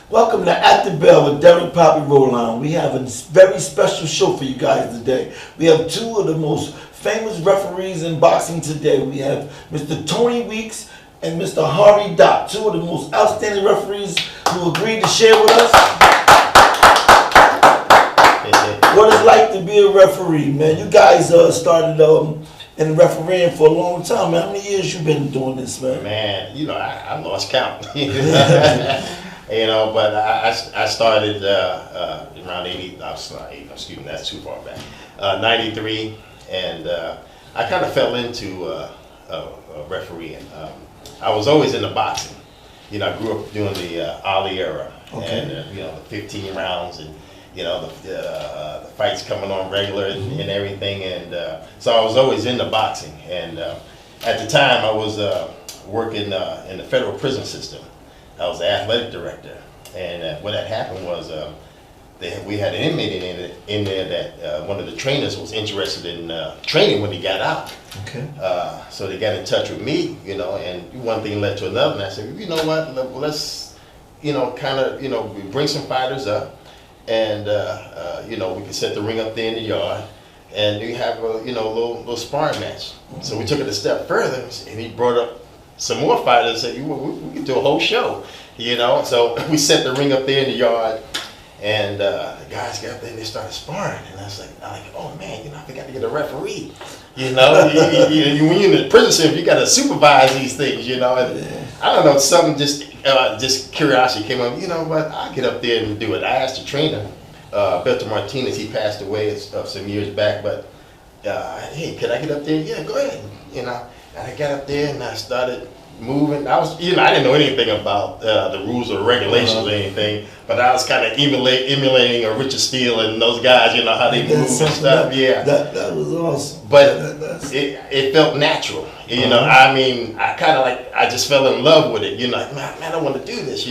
Welcome to At the Bell with Derek Poppy Roland. We have a very special show for you guys today. We have two of the most famous referees in boxing today. We have Mr. Tony Weeks and Mr. Harvey Dock, two of the most outstanding referees who agreed to share with us what it's like to be a referee, man. You guys started in refereeing for a long time, man. How many years you been doing this, man? Man, I lost count. But I started around 80. Excuse me, that's too far back. 93, and I kind of fell into refereeing. I was always into boxing. I grew up during the Ali era, and the 15 rounds, and the fights coming on regular and everything, and so I was always into boxing. And at the time, I was working in the federal prison system. I was the athletic director, and what had happened was we had an inmate in there that one of the trainers was interested in training when he got out. Okay. So they got in touch with me, and one thing led to another, and I said, you know what, let's, we bring some fighters up, and we can set the ring up there in the yard, and we have a little sparring match. So we took it a step further, and he brought up some more fighters. Said we could do a whole show, So we set the ring up there in the yard, and the guys got up there and they started sparring, and I was like, oh man, I forgot to get a referee. When you're in the prison system, you got to supervise these things, And I don't know, something just curiosity came up. You know what? I'll get up there and do it. I asked the trainer, Beto Martinez. He passed away some years back, but hey, could I get up there? Yeah, go ahead. And I got up there and I started moving. I didn't know anything about the rules or regulations or anything, but I was kind of emulating a Richard Steele and those guys, how they move and stuff. That was awesome. But it felt natural. I just fell in love with it. Man, I want to do this.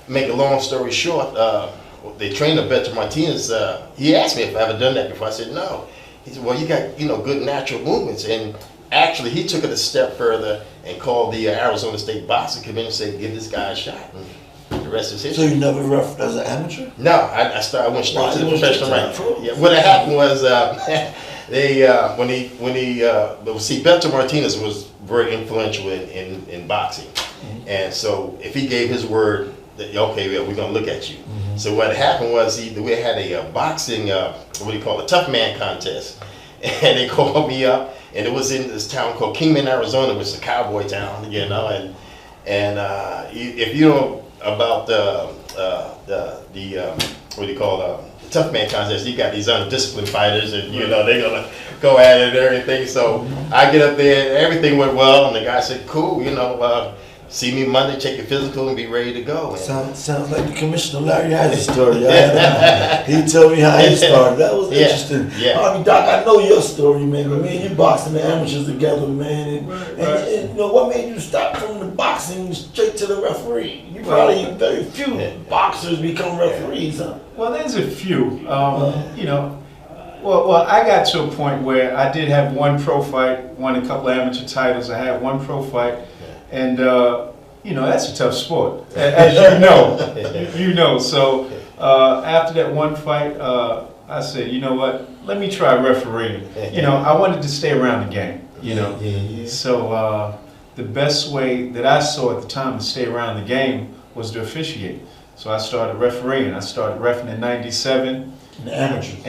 Make a long story short, the trainer, Beto Martinez, he asked me if I ever done that before. I said no. He said, well, you got good natural movements. And actually, he took it a step further and called the Arizona State Boxing Commission and said, give this guy a shot. And the rest is history. So you never refereed as an amateur? No, I went straight to the professional rank. Yeah, what had happened was Beto Martinez was very influential in boxing. Mm-hmm. And so if he gave his word, that, okay, we're going to look at you. Mm-hmm. So what happened was we had a boxing, a tough man contest. And they called me up. And it was in this town called Kingman, Arizona, which is a cowboy town, and if you know about the tough man contest, you got these undisciplined fighters, and they're gonna go at it and everything. So I get up there, and everything went well, and the guy said, "Cool, see me Monday, check your physical, and be ready to go." Sounds like the Commissioner Larry Hazard's story. He told me how he started. That was interesting. Yeah. I mean, Doc, I know your story, man. But me and you boxing the amateurs together, man. And what made you stop from the boxing straight to the referee? You probably very few boxers become referees, huh? Well, there's a few. Well, I got to a point where I did have one pro fight, won a couple of amateur titles. I had one pro fight. And, that's a tough sport, as you know. So after that one fight, I said, you know what, let me try refereeing. I wanted to stay around the game, So the best way that I saw at the time to stay around the game was to officiate. So I started refereeing. I started reffing in '97. In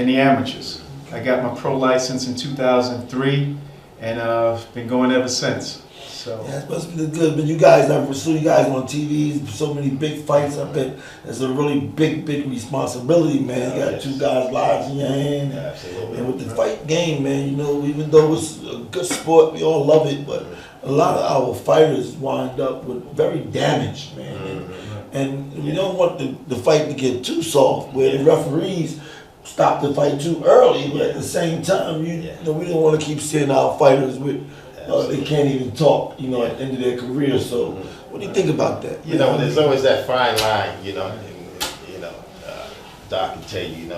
the amateurs. I got my pro license in 2003, and I've been going ever since. So. Yeah, it must be good. But you guys, I saw you guys on TV, so many big fights. I bet it's a really big responsibility, man. You got two guys' lives in your hand. Absolutely. And with the fight game, man, even though it's a good sport, we all love it, but a lot of our fighters wind up with very damaged, man. Mm-hmm. And we don't want the fight to get too soft, where the referees stop the fight too early, but at the same time, we don't want to keep seeing our fighters with they can't even talk, at the end of their career. So, what do you think about that? There's always that fine line, Doc can tell you,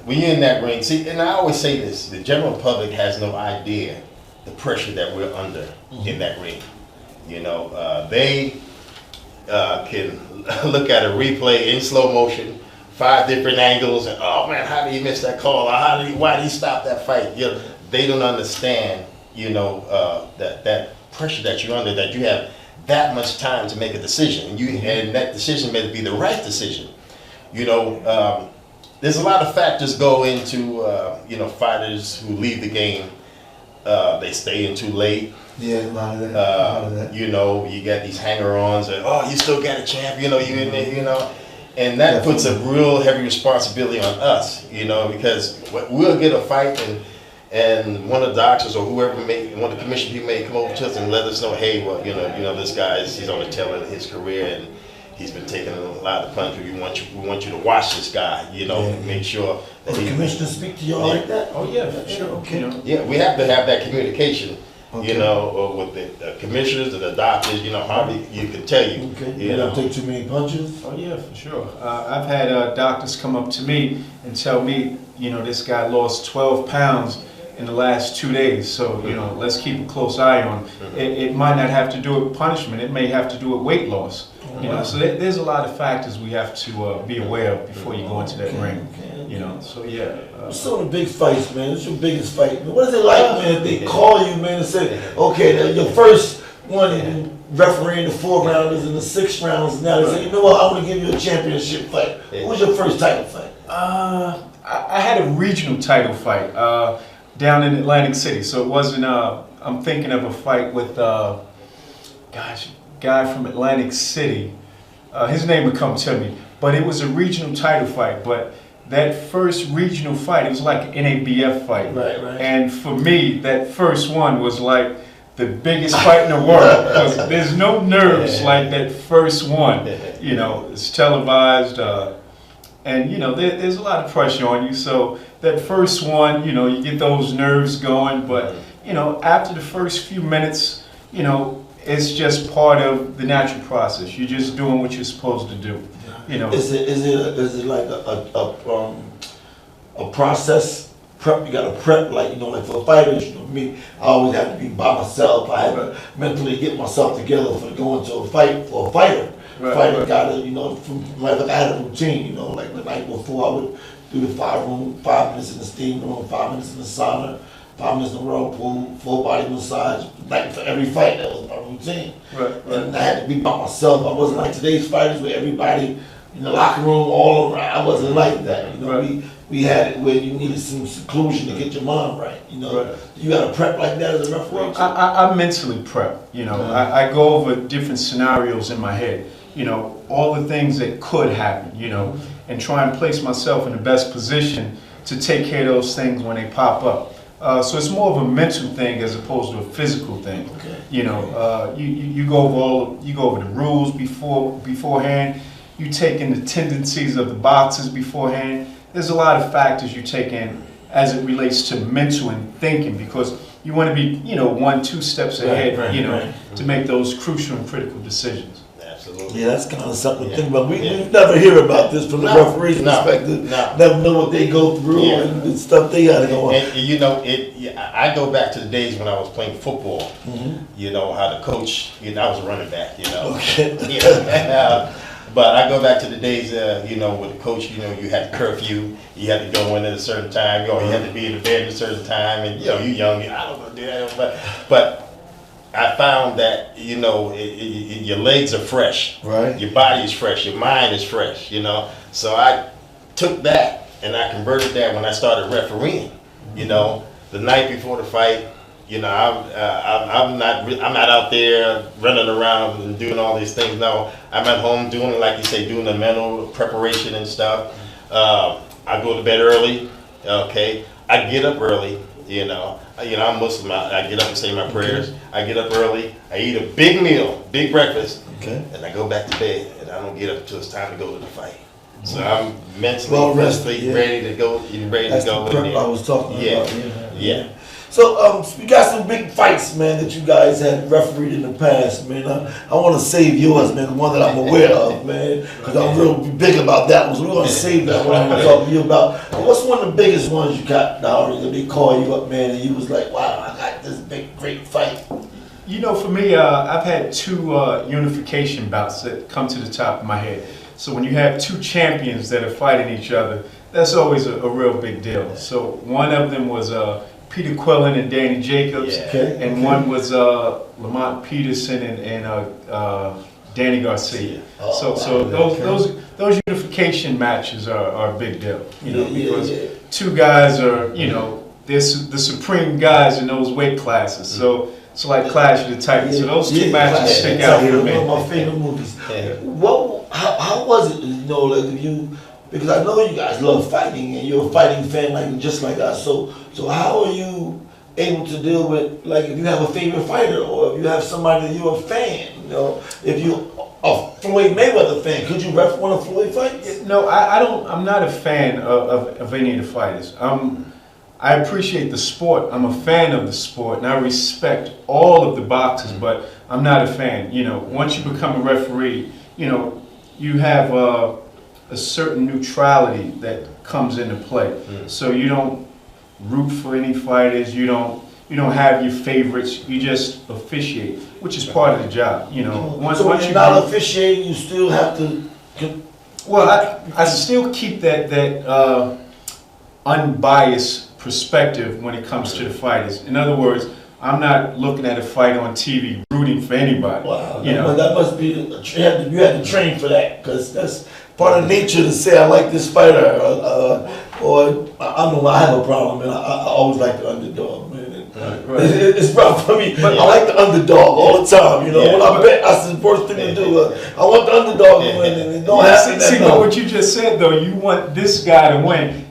when you're in that ring. See, and I always say this: the general public has no idea the pressure that we're under in that ring. They can look at a replay in slow motion, 5 different angles, and oh man, how did he miss that call? Or why did he stop that fight? You know, they don't understand, you know, that pressure that you're under, that you have that much time to make a decision, and that decision may be the right decision. You know, there's a lot of factors go into you know, fighters who leave the game. They stay in too late. Yeah, a lot of that. You know, you got these hanger-ons, and oh, you still got a champ. You know, you in there. You know, and that puts a real heavy responsibility on us. You know, because we'll get a fight and one of the doctors or whoever one of the commission people may come over to us and let us know, hey, well, you know, this guy he's on the tail end of his career and he's been taking a lot of punishment. We want you to watch this guy. You know, make sure that the commissioner speak to y'all like that. Oh yeah, for sure. Okay. You know? Yeah, we have to have that communication. Okay. You know, with the commissioners and the doctors. You know, Harvey, you can tell you. Okay. You don't take too many punches. Oh yeah, for sure. I've had doctors come up to me and tell me, you know, this guy lost 12 pounds in the last 2 days, so you know, let's keep a close eye on. It might not have to do with punishment. It may have to do with weight loss. You know, so there's a lot of factors we have to be aware of before you go into that ring. You know, so yeah. So the big fights, man. What's your biggest fight, man? What is it like, man? They call you, man, and say, okay, your first one, and refereeing the 4 rounders and the 6 rounds. Now they say, you know what? I want to give you a championship fight. What was your first title fight? I had a regional title fight down in Atlantic City. So it wasn't. I'm thinking of a fight with, guy from Atlantic City. His name would come to me, but it was a regional title fight. But that first regional fight, it was like an NABF fight. Right. And for me, that first one was like the biggest fight in the world, because there's no nerves like that first one. You know, it's televised, and you know, there's a lot of pressure on you. So that first one, you know, you get those nerves going, but you know, after the first few minutes, you know, it's just part of the natural process. You're just doing what you're supposed to do. You know, is it like a process prep? You got to prep, like, you know, like for fighters. You know, me, I always have to be by myself. I have to mentally get myself together for going to a fight for a fighter. Fighter got to, you know, like I had a routine. You know, like the night before I would do the 5 minutes in the steam room, 5 minutes in the sauna, 5 minutes in the whirlpool, full body massage. Like for every fight, that was my routine. And I had to be by myself. I wasn't like today's fighters where everybody in the locker room all around. I wasn't like that. You know, we had it where you needed some seclusion to get your mind right. You know, you got to prep like that as a referee. I mentally prep. You know, I go over different scenarios in my head. You know, all the things that could happen. You know, and try and place myself in the best position to take care of those things when they pop up. So it's more of a mental thing as opposed to a physical thing. You know, you go over the rules beforehand. You take in the tendencies of the boxers beforehand. There's a lot of factors you take in as it relates to mental and thinking, because you want to be, you know, 1-2 steps ahead, you know, to make those crucial and critical decisions. Absolutely. Yeah, that's kind of something to think about. We never hear about this from the referee's perspective. Never know what they go through and the stuff they got to go on. And you know, I go back to the days when I was playing football. You know, how the coach, you know, I was a running back, you know. But I go back to the days, you know, with the coach, you know, you had curfew, you had to go in at a certain time, you had to be in the bed at a certain time, and, you know, you're young, I don't know, do that, but I found that, you know, your legs are fresh, your body is fresh, your mind is fresh, you know, so I took that and I converted that when I started refereeing, you know, the night before the fight. You know, I'm not out there running around and doing all these things. No, I'm at home doing, like you say, doing the mental preparation and stuff. I go to bed early. Okay, I get up early. You know, I'm Muslim. I get up and say my prayers. I get up early. I eat a big meal, big breakfast, and I go back to bed. And I don't get up until it's time to go to the fight. So I'm mentally ready to go. That's the prep I was talking about. Yeah. So we got some big fights, man, that you guys had refereed in the past, man. I want to save yours, man, the one that I'm aware of, man, because I'm real big about that one. So we're going to save that one. I'm going to talk to you about. But what's one of the biggest ones you got, Harvey, that they call you up, man, and you was like, wow, I got this big, great fight? You know, for me, I've had two unification bouts that come to the top of my head. So when you have two champions that are fighting each other, that's always a real big deal. So one of them was Peter Quillen and Danny Jacobs, and one was Lamont Peterson and Danny Garcia. So those unification matches are a big deal, you know, because two guys are, you know, they're the supreme guys in those weight classes. So it's like Clash of the Titans. So those two matches stick out for me. One of my favorite movies. How was it, you know, like because I know you guys love fighting and you're a fighting fan just like us. So how are you able to deal with, like, if you have a favorite fighter or if you have somebody that you're a fan, you know, if you a Floyd Mayweather fan, could you ref one of Floyd fights? No, I don't. I'm not a fan of any of the fighters. I appreciate the sport. I'm a fan of the sport, and I respect all of the boxers. But I'm not a fan. You know, once you become a referee, you know, you have a certain neutrality that comes into play. So you don't root for any fighters. You don't have your favorites. You just officiate, which is part of the job. You know, once you're not officiating, you still have to. Well, I still keep that unbiased perspective when it comes to the fighters. In other words, I'm not looking at a fight on TV rooting for anybody. Wow, you know, that must be you had to train for that, because that's part of nature to say I like this fighter, or I don't know, I have a problem, and I always like the underdog, man. Right. It's rough for me. But I like the underdog all the time. You know, when I bet, that's the first thing to do. I want the underdog to win, and it don't happen. See, but what you just said though, you want this guy to win.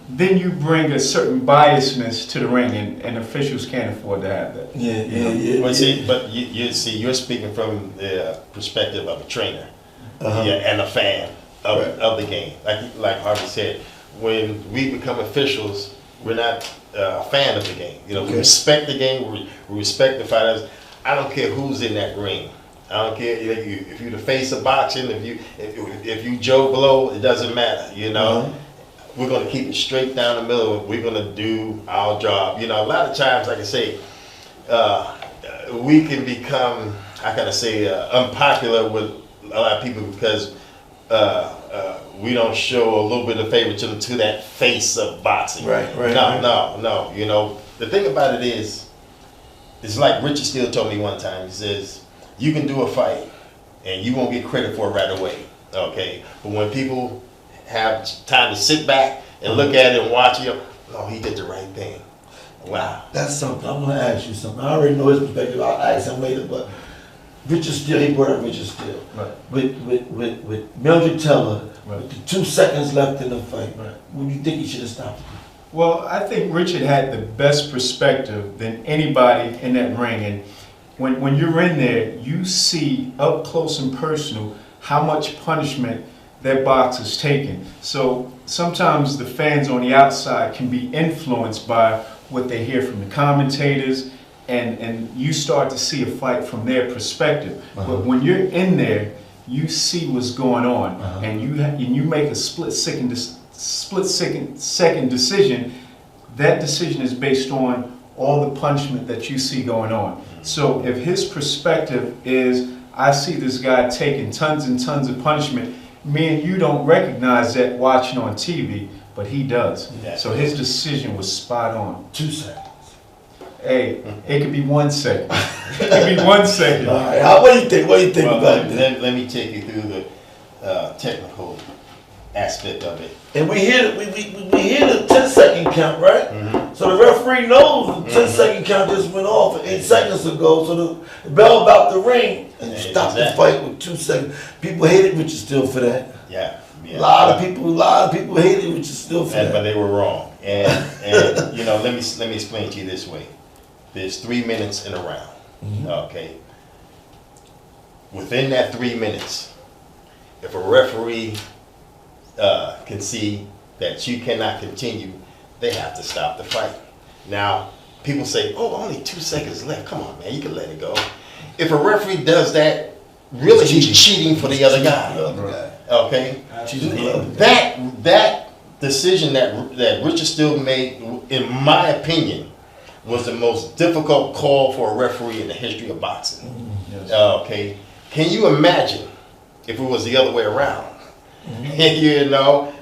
Then you bring a certain biasness to the ring, and officials can't afford to have that. But you're speaking from the perspective of a trainer, and a fan of the game. Like Harvey said, when we become officials, we're not a fan of the game. You know, we respect the game. We respect the fighters. I don't care who's in that ring. I don't care if you're the face of boxing. If you Joe Blow, it doesn't matter. You know. We're going to keep it straight down the middle. We're going to do our job. You know, a lot of times, like I say, we can become, unpopular with a lot of people because we don't show a little bit of favoritism to that face of boxing. Right. No. You know, the thing about it is, it's like Richard Steele told me one time. He says, you can do a fight and you won't get credit for it right away. Okay? But when people have time to sit back and look at it and watch it, oh, he did the right thing. Wow. That's something. I'm going to ask you something. I already know his perspective. I'll ask him later, but Richard Steele, he brought up Richard Steele. Right. With Mildred Teller, with the 2 seconds left in the fight, what do you think he should have stopped? Well, I think Richard had the best perspective than anybody in that ring. And when you're in there, you see up close and personal how much punishment that boxer's taking. So sometimes the fans on the outside can be influenced by what they hear from the commentators, and you start to see a fight from their perspective. But when you're in there, you see what's going on, and you make a split second decision. That decision is based on all the punishment that you see going on. So if his perspective is, I see this guy taking tons and tons of punishment, me and you don't recognize that watching on TV, but he does. So his decision was spot on. 2 seconds. Hey, it could be 1 second. It could be 1 second. All right. What do you think about that? Let me take you through the technical aspect of it. And we hear the 10-second count, right? So the referee knows the 10-second count just went off 8 seconds ago. So the bell about to ring and stop the fight with 2 seconds. People hated Richard Steele for that. Yeah. A lot of people hated Richard Steele for that. But they were wrong. And you know, let me explain to you this way. There's 3 minutes in a round. Okay. Within that 3 minutes, if a referee can see that you cannot continue, they have to stop the fight. Now, people say, oh, only 2 seconds left. Come on, man, you can let it go. If a referee does that, really he's cheating for the other guy. Okay? That decision that Richard Steele made, in my opinion, was the most difficult call for a referee in the history of boxing. Yes. Okay, can you imagine if it was the other way around? You know,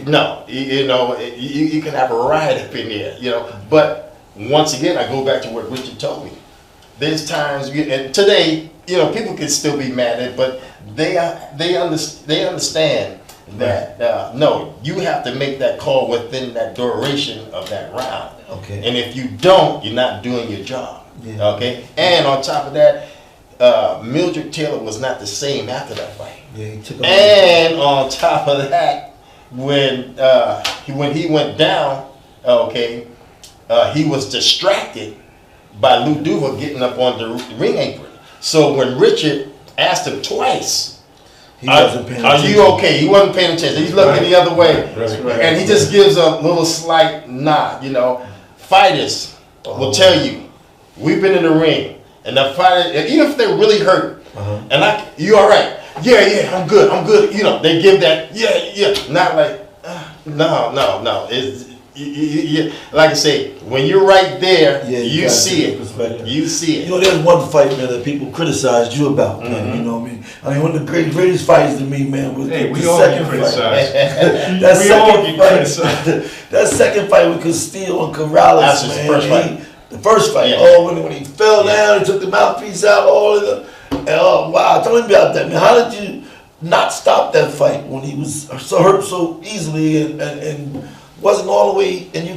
no, you can have a riot up in there, you know. But once again, I go back to what Richard told me. There's times, and today, you know, people can still be mad at it, but they understand that no, you have to make that call within that duration of that round. Okay. And if you don't, you're not doing your job. Yeah. Okay. And on top of that, Mildred Taylor was not the same after that fight. Yeah, he took And on top of that, when he went down, okay, he was distracted by Lou Duva getting up on the ring apron. So when Richard asked him twice, he wasn't paying are attention. you okay? He wasn't paying attention. He's looking the other way. Right. And he just gives a little slight nod, you know. Fighters will tell you, we've been in the ring, and the fighter, even if they're really hurt, and you all right? Yeah, I'm good. You know, they give that, yeah, not like, no. It's, like I say, when you're right there, you see it. You see it. You know, there's one fight, man, that people criticized you about, man. You know what I mean? I mean, one of the greatest fights to me, man, was Hey, the we all second get fight. criticized. That second fight with Castillo and Corrales, That's his man. first fight. The first fight. Yeah. Oh, when he fell down, he took the mouthpiece out, all of them. And, oh, wow. Tell me about that, man. How did you not stop that fight when he was so hurt so easily and wasn't all the way, and you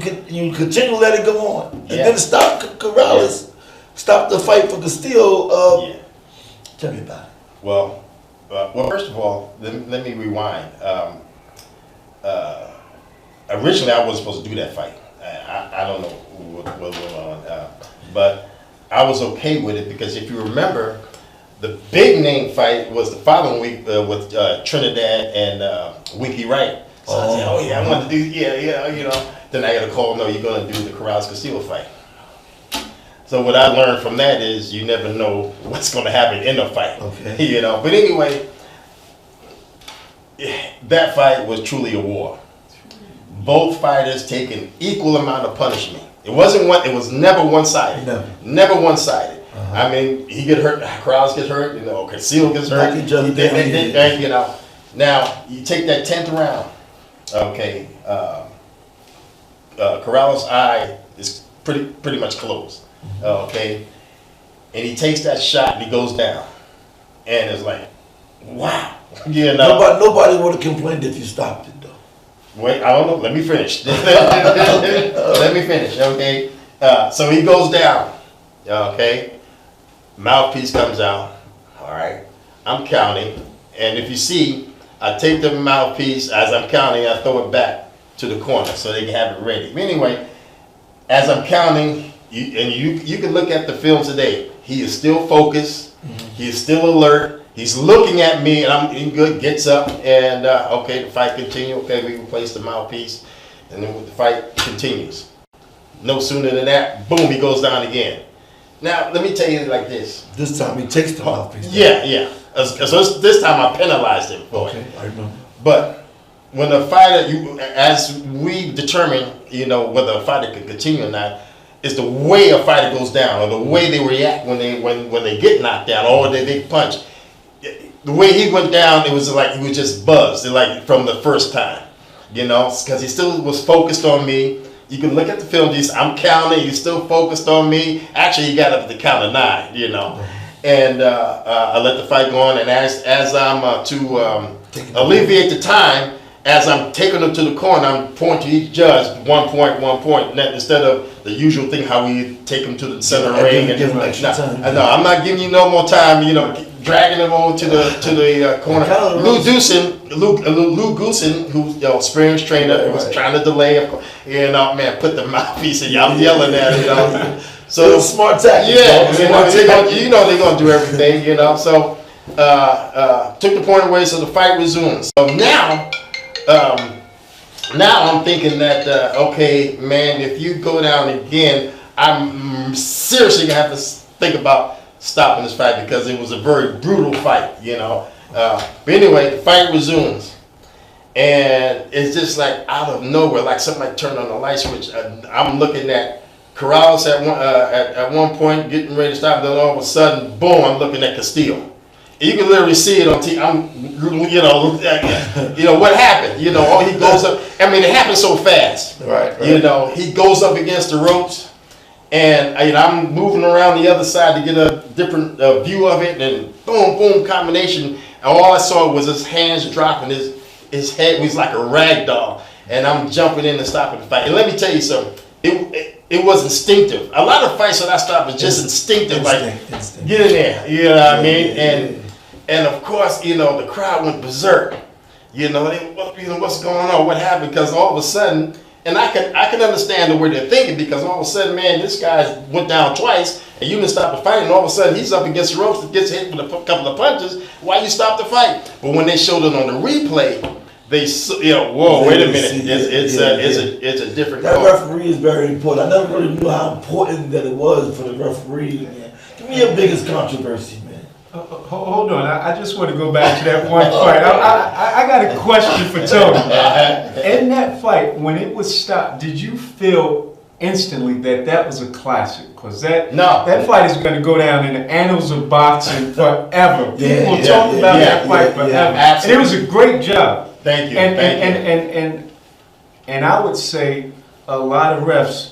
continue to let it go on, and then stop Corrales, stop the fight for Castillo. Tell me about it. Well, first of all, let me rewind. Originally, I wasn't supposed to do that fight. I don't know what was going on, but I was okay with it because if you remember, the big name fight was the following week with Trinidad and Winky Wright. So I said, oh yeah, I want to do, you know. Then I got a call, no, you're going to do the Corrales Castillo fight. So what I learned from that is you never know what's going to happen in a fight. Okay. You know, but anyway, that fight was truly a war. Both fighters taking equal amount of punishment. It was never one-sided. Never one-sided. I mean, he get hurt, Corrales gets hurt, you know, Castillo gets hurt. Knock each other down. You know, now you take that 10th round. Okay, Corrales' eye is pretty much closed. Okay, and he takes that shot and he goes down, and it's like, wow, you know. Nobody would have complained if you stopped it though. Wait, I don't know. Let me finish. Let me finish. Okay, so he goes down. Okay, mouthpiece comes out. All right, I'm counting, and if you see, I take the mouthpiece, as I'm counting, I throw it back to the corner so they can have it ready. Anyway, as I'm counting, you can look at the film today, he is still focused, he is still alert, he's looking at me, and I'm in good, gets up, and okay, the fight continues, okay, we replace the mouthpiece, and then the fight continues. No sooner than that, boom, he goes down again. Now, let me tell you like this. This time he takes the mouthpiece. Yeah. So this time I penalized him for it. Okay, I remember. But when a fighter, as we determine, you know, whether a fighter can continue or not, is the way a fighter goes down or the way they react when they get knocked down or they punch. The way he went down, it was like he was just buzzed, like from the first time, you know, because he still was focused on me. You can look at the film, I'm counting, he's still focused on me. Actually, he got up to count of 9, you know. And I let the fight go on, and as I'm to alleviate the time, as I'm taking them to the corner, I'm pointing to each judge, 1 point, 1 point, instead of the usual thing how we take them to the center ring. Give them extra time. No, I'm not giving you no more time, you know, dragging them over to the corner. Lou Goosen, who's experienced trainer, was trying to delay, you know, man, put the mouthpiece in, I'm yelling at him, you know. So smart tactic. You know they're gonna do everything, you know. So took the point away, so the fight resumes. So now I'm thinking that okay, man, if you go down again, I'm seriously gonna have to think about stopping this fight because it was a very brutal fight, you know. But anyway, the fight resumes, and it's just like out of nowhere, like somebody turned on the light switch. I'm looking at Corrales at one point getting ready to stop, then all of a sudden, boom! I'm looking at Castillo. You can literally see it on TV. What happened? He goes up. I mean, it happened so fast. Right. He goes up against the ropes, and I'm moving around the other side to get a different view of it, and boom, boom, combination. And all I saw was his hands dropping. His head was like a rag doll, and I'm jumping in and stopping the fight. And let me tell you something. It was instinctive. A lot of fights that I stopped was just instinctive, like get in there. You know what I mean? And of course, the crowd went berserk. What's going on? What happened? Because all of a sudden, and I can understand the way they're thinking, because all of a sudden, man, this guy went down twice, and you didn't stop the fight, and all of a sudden he's up against the ropes and gets hit with a couple of punches. Why you stop the fight? But when they showed it on the replay, whoa, wait a minute, it's a different. That call. referee is very important. I never really knew how important that it was for the referee. Man. Give me your biggest controversy, man. Hold on, I just want to go back to that one fight. I got a question for Tony. In that fight, when it was stopped, did you feel instantly that was a classic? Because that fight is going to go down in the annals of boxing forever. People will talk about that fight forever. And it was a great job. Thank you. And I would say a lot of refs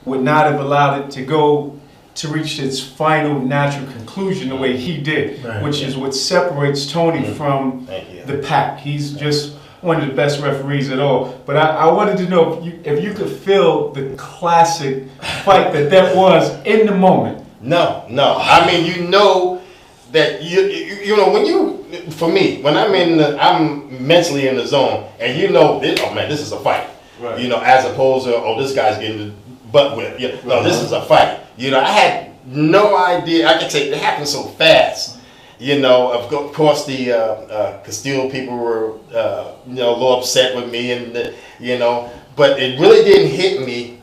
would not have allowed it to go to reach its final natural conclusion the way he did, which is what separates Tony from the pack. He's just one of the best referees at all. But I wanted to know if you could feel the classic fight that was in the moment. No. I mean, that when I'm mentally in the zone, and oh man, this is a fight. Right. As opposed to, this guy's getting the butt whipped. No, this is a fight. I had no idea. I could say it happened so fast. Of course, the Castillo people were, a little upset with me, and but it really didn't hit me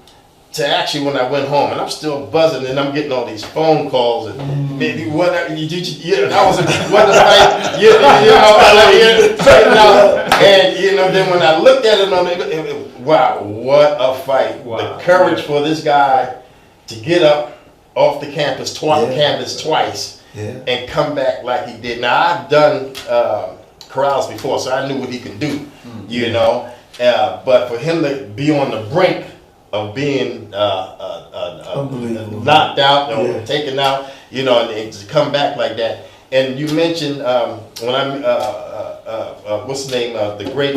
to actually when I went home, and I'm still buzzing, and I'm getting all these phone calls, and maybe that was what the fight, and then when I looked at it wow, what a fight! Wow. The courage for this guy to get up off the canvas twice and come back like he did. Now, I've done Corrals before, so I knew what he can do, but for him to be on the brink of being knocked out or taken out, and to come back like that. And you mentioned when I'm, what's his name, the great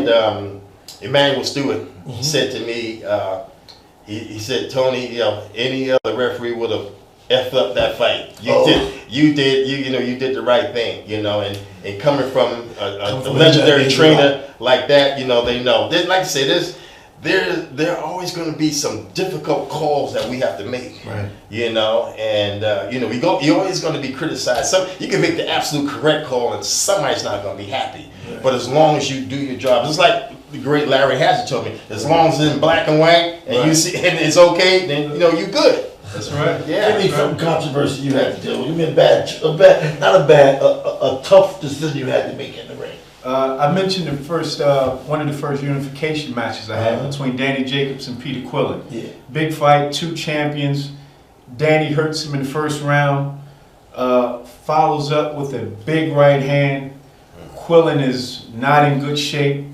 Emmanuel Stewart said to me, he said, Tony, any other referee would have effed up that fight. You did the right thing, and coming from a legendary trainer like that, they know. Like I say, there are always going to be some difficult calls that we have to make, right? You're always going to be criticized. You can make the absolute correct call, and somebody's not going to be happy. Right. But as long as you do your job, it's like the great Larry Hazard told me: as long as it's in black and white, and you see, and it's okay, then you're good. That's right. Yeah. Give me some controversy you had to deal with. You mean a tough decision you had to make in the ring. I mentioned one of the first unification matches I had between Danny Jacobs and Peter Quillen. Yeah. Big fight, 2 champions. Danny hurts him in the first round, follows up with a big right hand. Quillen is not in good shape.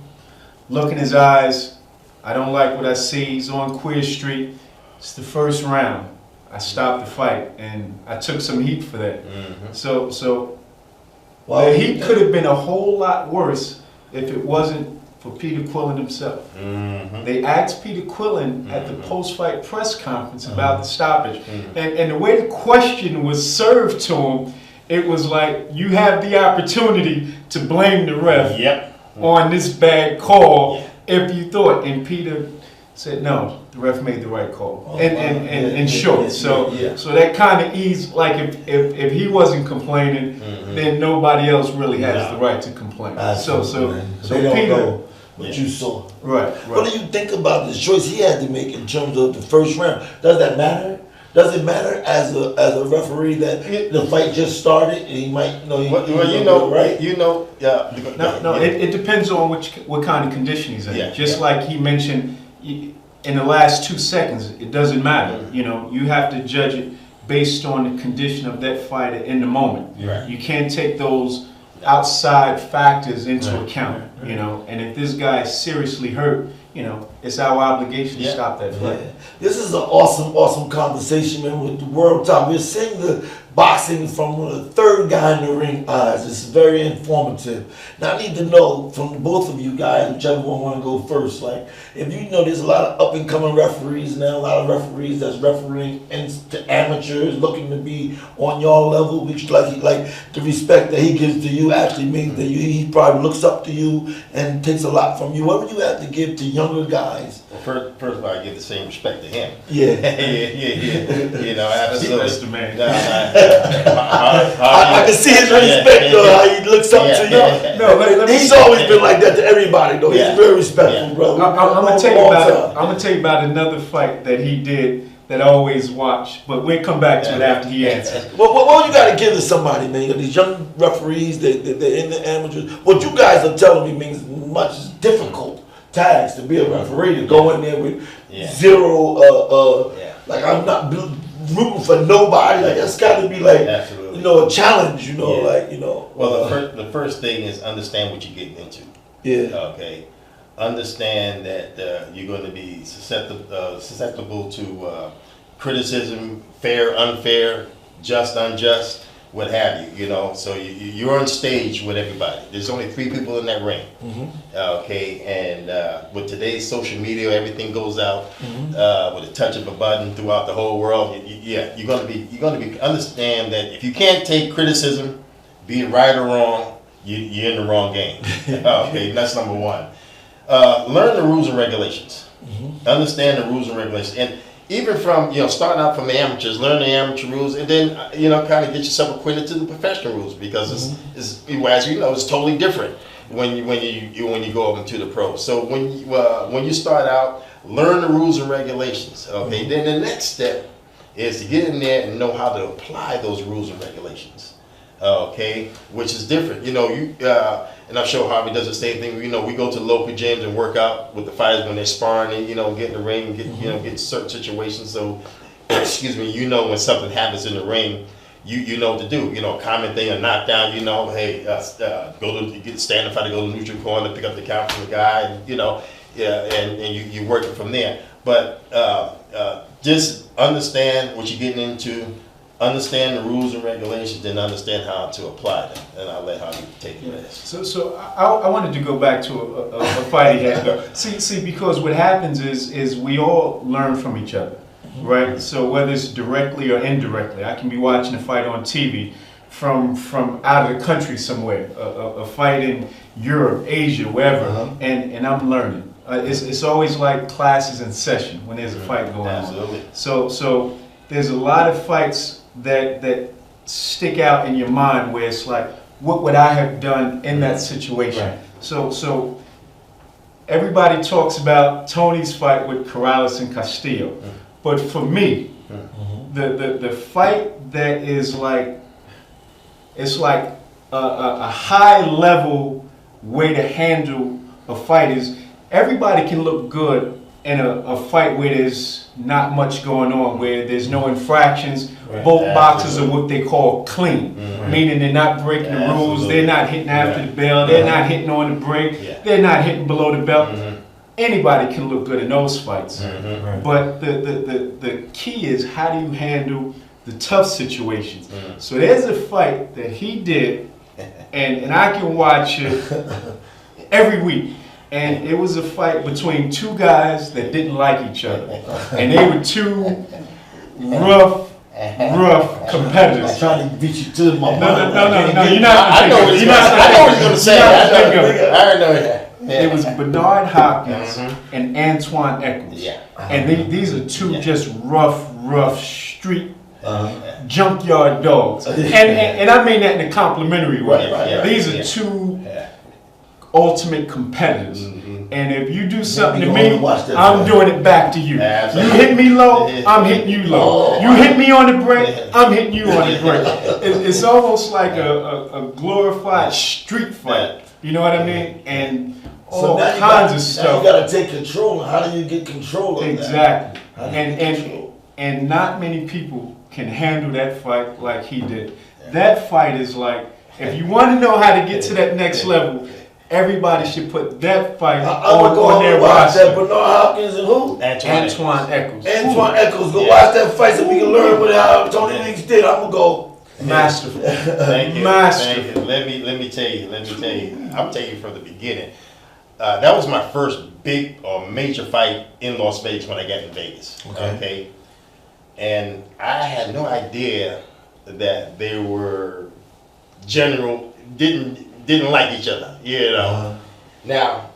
Look in his eyes. I don't like what I see. He's on Queer Street. It's the first round. I stopped the fight, and I took some heat for that. So the heat could have been a whole lot worse if it wasn't for Peter Quillen himself. They asked Peter Quillen at the post-fight press conference about the stoppage, and the way the question was served to him, it was like, you have the opportunity to blame the ref on this bad call if you thought, and Peter said no, the ref made the right call. In short, so that kind of eased, like if he wasn't complaining, then nobody else really has the right to complain. So they don't Peter, know what you saw. Right. What do you think about this choice he had to make in terms of the first round? Does that matter? Does it matter as a referee that the fight just started and he might right? No, it depends on what kind of condition he's in. Like he mentioned, in the last 2 seconds, it doesn't matter. You know, you have to judge it based on the condition of that fighter in the moment. Right. You can't take those outside factors into account, you know. And if this guy is seriously hurt, you know, it's our obligation to stop that fight. Yeah. This is an awesome conversation, man, with the world top. We're seeing the boxing from the third guy in the ring eyes. It's very informative. Now I need to know from both of you guys, whichever one want to go first, like, if you know there's a lot of up and coming referees now, a lot of referees that's refereeing into amateurs looking to be on your level, which like the respect that he gives to you actually means that he probably looks up to you and takes a lot from you. What would you have to give to younger guys? Well, first of all, I give the same respect to him. Yeah. yeah. You know, absolutely. That's the man. I can see his respect, though, how he looks up to you. No, let me He's always been like that to everybody, though. He's very respectful, brother. I'm gonna tell you about another fight that he did that I always watch, but we'll come back to it after he answers. What you got to give to somebody, man? You know, these young referees, they're in the amateurs. What you guys are telling me means much difficult task to be a referee, to go in there with zero, like I'm not rooting for nobody. Like that's got to be like, absolutely, you know, a challenge. You know, like you know. Well, the first thing is understand what you're getting into. Yeah. Okay. Understand that you're going to be susceptible to criticism, fair, unfair, just, unjust, what have you. You know, so you're on stage with everybody. There's only 3 people in that ring. Okay, and with today's social media, everything goes out with a touch of a button throughout the whole world. You're going to be understand that if you can't take criticism, be it right or wrong, you're in the wrong game. Okay, that's number one. Learn the rules and regulations. Understand the rules and regulations, and even from starting out from the amateurs, learn the amateur rules, and then kind of get yourself acquainted to the professional rules, because it's as you know, it's totally different when you go up into the pros. So when you start out, learn the rules and regulations. Okay, then the next step is to get in there and know how to apply those rules and regulations. Okay, which is different. And I'm sure Harvey does the same thing. We go to local gyms and work out with the fighters when they're sparring, and get in the ring and get in certain situations. So, excuse me, when something happens in the ring, you know what to do. Common thing, a knockdown. Hey, stand and fight to go to the neutral corner, pick up the count from the guy, and and you work it from there. But just understand what you're getting into. Understand the rules and regulations, then understand how to apply them. And I'll let Harvey take the rest. So I wanted to go back to a fight he had. See, because what happens is we all learn from each other, right? So whether it's directly or indirectly, I can be watching a fight on TV from out of the country somewhere, a fight in Europe, Asia, wherever, and I'm learning. It's always like classes in session when there's a fight going on. Absolutely. So there's a lot of fights that stick out in your mind where it's like, what would I have done in that situation? Right. So everybody talks about Tony's fight with Corrales and Castillo, but for me, the fight that is like, it's like a high level way to handle a fight is everybody can look good in a fight where there's not much going on, where there's no infractions. Both boxers are what they call clean, meaning they're not breaking the rules, they're not hitting after the bell, they're not hitting on the break, they're not hitting below the belt. Anybody can look good in those fights. But the key is, how do you handle the tough situations? So there's a fight that he did, and I can watch it every week. And it was a fight between 2 guys that didn't like each other. And they were 2 rough competitors. I'm trying to beat you to my mind. No, you're not. I know what you're going to say. I know that. It was Bernard Hopkins and Antoine Eccles. And these are 2 just rough street junkyard dogs. And I mean that in a complimentary way. These are 2 ultimate competitors. And if you do something to me, I'm doing it back to you. You hit me low, I'm hitting you low. You hit me on the break, I'm hitting you on the break. It's almost like a glorified street fight. You know what I mean? And all now you kinds of Now stuff. you got to take control. How do you get control of that? Exactly. How do you get control? And not many people can handle that fight like he did. That fight is like, if you want to know how to get to that next level, everybody should put that fight I'm gonna go on home their and watch that. roster. Bernard Hopkins and who? Antoine Eccles. Antoine Eccles. Go watch that fight so we can learn what how Tony Weeks did. I'm gonna go. Masterful. Thank you. Masterful. Thank you. Let me tell you. I'm telling you from the beginning. That was my first big or major fight in Las Vegas when I got in Vegas. Okay. And I had no idea that they were didn't like each other. You know. Now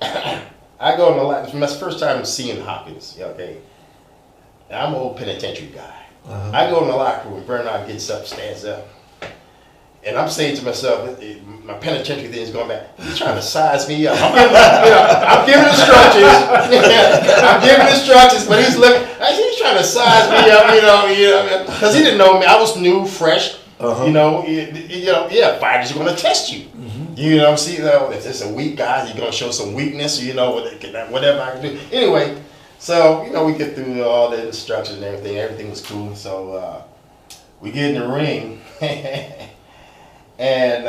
I go in the it's my first time seeing Hopkins. Okay. I'm an old penitentiary guy. I go in the locker room, Bernard gets up, stands up, and I'm saying to myself, my penitentiary thing is going back, he's trying to size me up. I'm giving instructions. I'm giving instructions, but he's trying to size me up, because he didn't know me. I was new, fresh. Fighters are going to test you. See, if it's a weak guy, you're going to show some weakness, whatever I can do. Anyway, so, we get through all the instructions and everything. Everything was cool. So, we get in the ring, and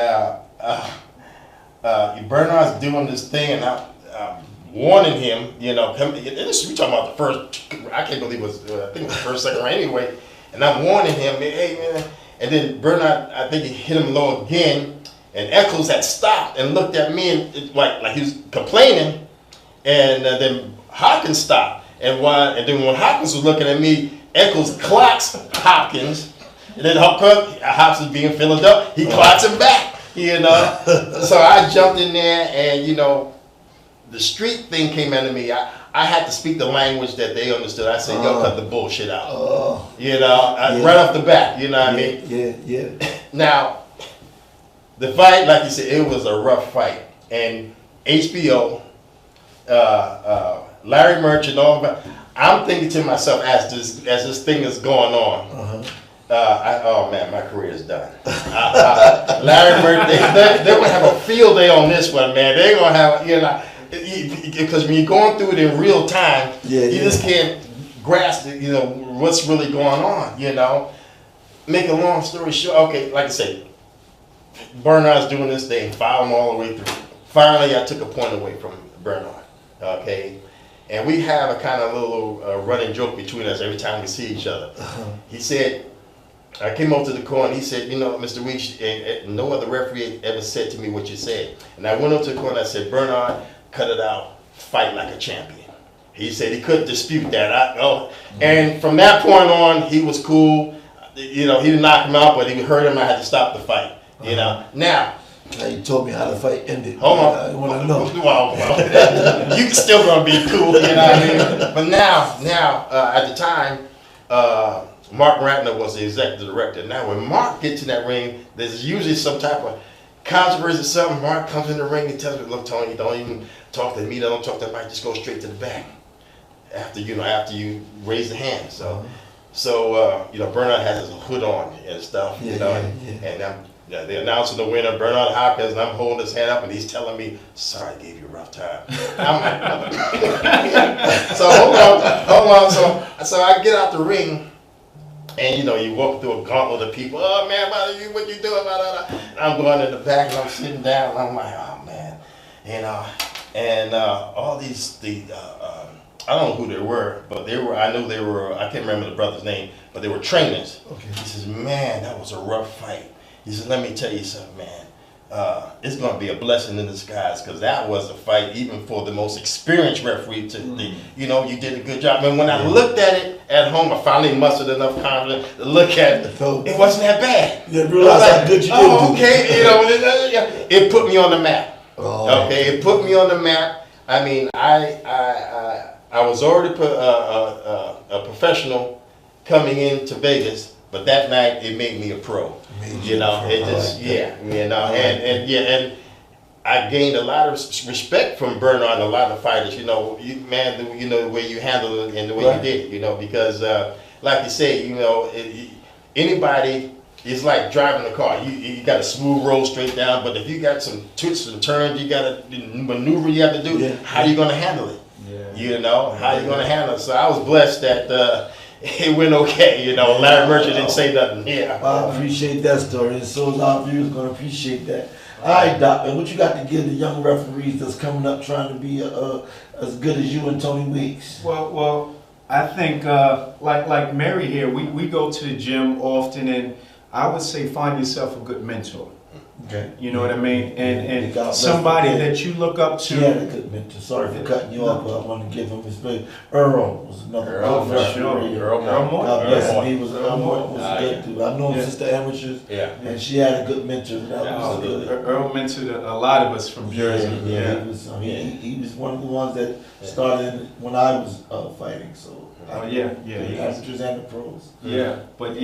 Bernard's doing this thing, and I'm warning him, we talking about the first, I can't believe it was, I think it was the first, second round anyway, and I'm warning him, hey, man, and then Bernard, I think he hit him low again, and Eccles had stopped and looked at me and like he was complaining, and then Hopkins stopped, and then when Hopkins was looking at me, Eccles clocks Hopkins, and then Hopkins being Philadelphia, he clocks him back, So I jumped in there, and the street thing came into me. I had to speak the language that they understood. I said, yo, cut the bullshit out. Right off the bat, you know what I mean? Yeah. Now, the fight, like you said, it was a rough fight. And HBO, Larry Merchant, all that, I'm thinking to myself as this thing is going on, oh man, my career is done. Larry Merchant, they're going to have a field day on this one, man. They're going to have, because when you're going through it in real time, you just can't grasp what's really going on, Make a long story short, okay, like I say, Bernard's doing this thing, following all the way through. Finally, I took a point away from Bernard, okay? And we have a kind of little running joke between us every time we see each other. He said, I came over to the corner and he said, Mr. Weeks, no other referee ever said to me what you said. And I went over to the corner and I said, Bernard, cut it out, fight like a champion. He said he couldn't dispute that. And from that point on, he was cool. He didn't knock him out, but he hurt him. I had to stop the fight. Now you told me how the fight ended. Hold on. I want to know. Well, you still gonna be cool, you know what I mean? But now, at the time, Mark Ratner was the executive director. Now, when Mark gets in that ring, there's usually some type of controversy or something. Mark comes in the ring and tells me, "Look, Tony, don't even talk to me. Don't talk to anybody. Just go straight to the back after you raise the hand." So Bernard has his hood on and stuff, and they're announcing the winner, Bernard Hopkins, and I'm holding his hand up, and he's telling me, "Sorry, I gave you a rough time." So hold on. So I get out the ring, and you walk through a gauntlet of people. Oh man, what you doing? And I'm going in the back, and I'm sitting down, and I'm like, oh man, and all these I don't know who they were, but I knew they were. I can't remember the brother's name, but they were trainers. Okay. He says, "Man, that was a rough fight." He said, "Let me tell you something, man. It's going to be a blessing in disguise because that was a fight even for the most experienced referee. You did a good job." And when I looked at it at home, I finally mustered enough confidence to look at it. It wasn't that bad. You realize how good you did. Oh, okay. It put me on the map. Oh. Okay, it put me on the map. I mean, I was already a professional coming into Vegas, but that night it made me a pro. And I gained a lot of respect from Bernard and a lot of fighters. The way you handled it and the way you did it. Because like you say, anybody it's like driving a car. You got a smooth road straight down, but if you got some twists and turns, you got a maneuver you have to do. Yeah. How you gonna handle it? Yeah. You know, how you gonna handle it? So I was blessed that it went okay. You know, Larry Merchant didn't say nothing. Yeah. I appreciate that story, and so is our viewers going to appreciate that. All right, Doc, and what you got to give the young referees that's coming up trying to be as good as you and Tony Weeks? Well, I think like Mary here, we go to the gym often, and I would say find yourself a good mentor. Okay. You know what I mean? And God bless somebody him. that you look up She had a to. good mentor. Sorry for cutting you off, but I want to give him respect. Earl was another Earl, good for sure. referee. Earl Moore. God bless Earl him. He was, Earl Moore was Ah, good yeah. dude. I know him Yeah. since the amateurs, Yeah. and she had a good mentor. That was Absolutely. good. Earl mentored a lot of us from Jersey. Yeah. He was one of the ones that started when I was fighting. So Oh yeah. the He was- amateurs and the pros. Yeah, but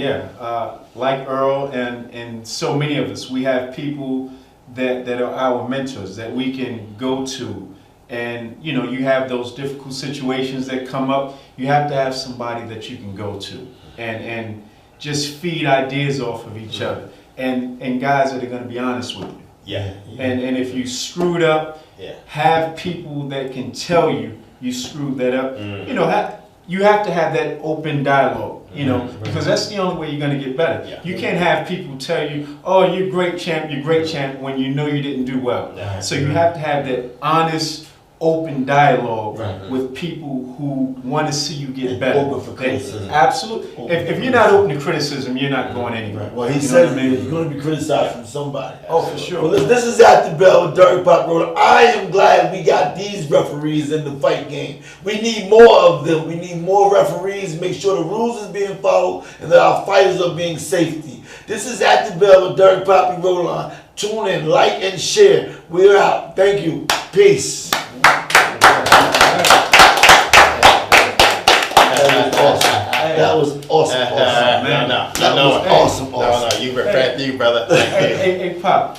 like Earl and so many of us, we have people that are our mentors that we can go to, and you know, you have those difficult situations that come up. You have to have somebody that you can go to, and just feed ideas off of each other, and guys that are going to be honest with you. Yeah. And if you screwed up, Yeah. have people that can tell you screwed that up. Mm. You know, you have to have that open dialogue, you know, because that's the only way you're going to get better. Yeah. You can't have people tell you, oh, you're great champ, when you know you didn't do well. Yeah. So you have to have that honest, open dialogue Right. with people who want to see you get And better. open for criticism. Absolutely. Open If for you're not open to criticism, you're not going anywhere. Right. Well, he You know said what I mean? you're going to be criticized from somebody. Oh, for sure. Well, this is At the Bell with Dirk Pop Roller. I am glad we got these referees in the fight game. We need more of them. We need more referees. Make sure the rules is being followed and that our fighters are being safety. This is At the Bell with Dirk Poppy Rollon. Tune in, like, and share. We're out. Thank you. Peace. That was awesome. No, That was awesome. No, you were brother. Thank you. Hey, Pop,